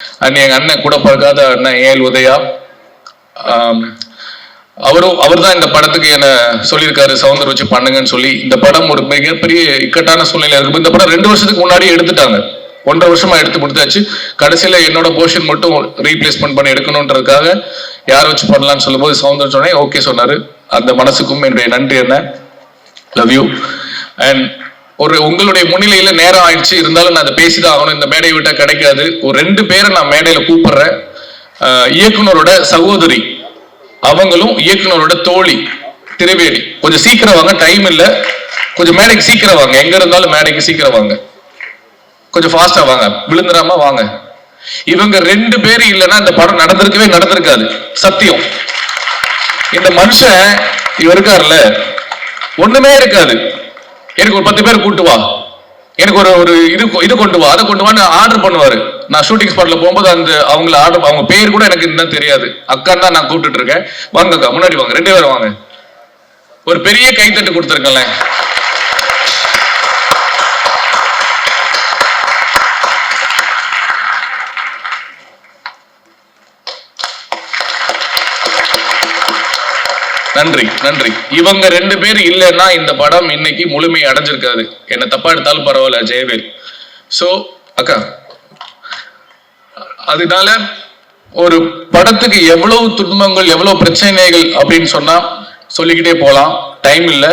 And எங்க அண்ணன் கூட பிறக்காத அண்ணன் ஏஎல் உதயா, அவர் தான் இந்த படத்துக்கு என்ன சொல்லியிருக்காரு சவுந்தர் வச்சு பண்ணுங்கன்னு சொல்லி. இந்த படம் ஒரு மிகப்பெரிய இக்கட்டான சூழ்நிலை இருக்கு. இந்த படம் 2 வருஷத்துக்கு முன்னாடியே எடுத்துட்டாங்க, 1.5 வருஷமா எடுத்து முடித்தாச்சு. கடைசியில என்னோட போர்ஷன் மட்டும் ரீப்ளேஸ்மெண்ட் பண்ணி எடுக்கணுன்றதுக்காக யார் வச்சு பண்ணலாம்னு சொல்லும் போது சவுந்தர் சொன்னேன், ஓகே சொன்னாரு. அந்த மனசுக்கும் என்னுடைய நன்றி. என்ன லவ் யூ. அண்ட் உங்களுடைய முன்னிலையில நேரம் ஆயிடுச்சு, இருந்தாலும் நான் அதை பேசிதான் ஆகணும், இந்த மேடையை விட்டா கிடைக்காது. ஒரு 2 பேரை நான் மேடையில கூப்பிடுறேன். இயக்குனரோட சகோதரி அவங்களும் இயக்குனரோட தோழி திரிவேடி, கொஞ்சம் சீக்கிரம் வாங்க, டைம் இல்ல, கொஞ்சம் மேடைக்கு சீக்கிரம் வாங்க, எங்க இருந்தாலும் மேடைக்கு சீக்கிரம் வாங்க, கொஞ்சம் ஃபாஸ்டா வாங்க, விழுந்துடாம வாங்க. இவங்க 2 பேர் இல்லைன்னா இந்த படம் நடந்திருக்காது. சத்தியம். இந்த மனுஷன் இவர் இருக்காருல்ல, ஒண்ணுமே இருக்காது. எனக்கு ஒரு 10 பேர் கூட்டு வா, எனக்கு ஒரு இது கொண்டு வா, அதை கொண்டு வான்னு ஆர்டர் பண்ணுவாரு. நான் ஷூட்டிங் ஸ்பாட்ல போகும்போது அவங்க பேர் கூட எனக்கு இன்னும் தெரியாது. அக்கான்னு தான் நான் கூப்பிட்டு இருக்கேன். வாங்க அக்கா, முன்னாடி வாங்க, 2 பேரும் வாங்க. ஒரு பெரிய கைத்தட்டு கொடுத்துருக்கல. நன்றி நன்றி. இவங்க 2 பேர் இல்லைன்னா இந்த படம் இன்னைக்கு முழுமை அடைஞ்சிருக்காது. என்ன தப்பா எடுத்தாலும் பரவாயில்ல ஜெயவேல். சோ அக்கா, அதனால ஒரு படத்துக்கு எவ்வளவு துன்பங்கள் எவ்வளவு பிரச்சனைகள் அப்படின்னு சொன்னா சொல்லிக்கிட்டே போலாம், டைம் இல்லை.